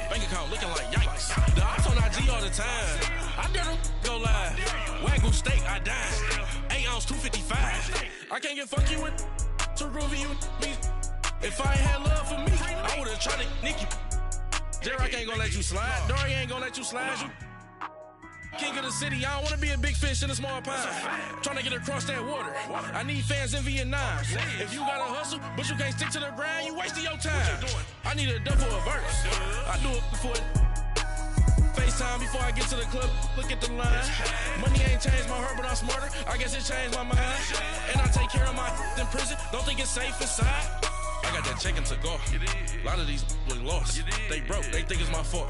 Bank account looking like yikes. The ops on IG all the time. I dare them go live. Wagyu steak, I dine. 8 ounce, 255. I can't get fuck you with too groovy you me. If I ain't had love for me, I would've tried to nick you. Derek ain't gonna let you slide. Dory ain't gonna let you slide. You king of the city, I don't wanna be a big fish in a small pond. Trying to get across that water. I need fans in Vietnam. If you gotta hustle, but you can't stick to the grind, you wasting your time. I need a double a verse. I do it for FaceTime before I get to the club. Look at the line. Money ain't changed my heart, but I'm smarter. I guess it changed my mind. And I take care of my in prison. Don't think it's safe inside. I got that check to go. A lot of these look lost. They broke, they think it's my fault.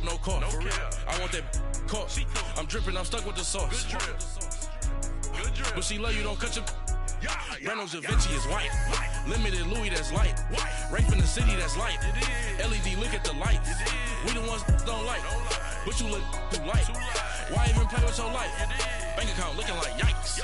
No call. I want that caught. I'm dripping, I'm stuck with the sauce. But she love you, don't cut your... Reynolds Da Vinci is white. Limited Louis, that's light. Rape in the city, that's light. LED, look at the lights. We the ones don't like. But you look too light. Why even play with your life? Bank account looking like yikes.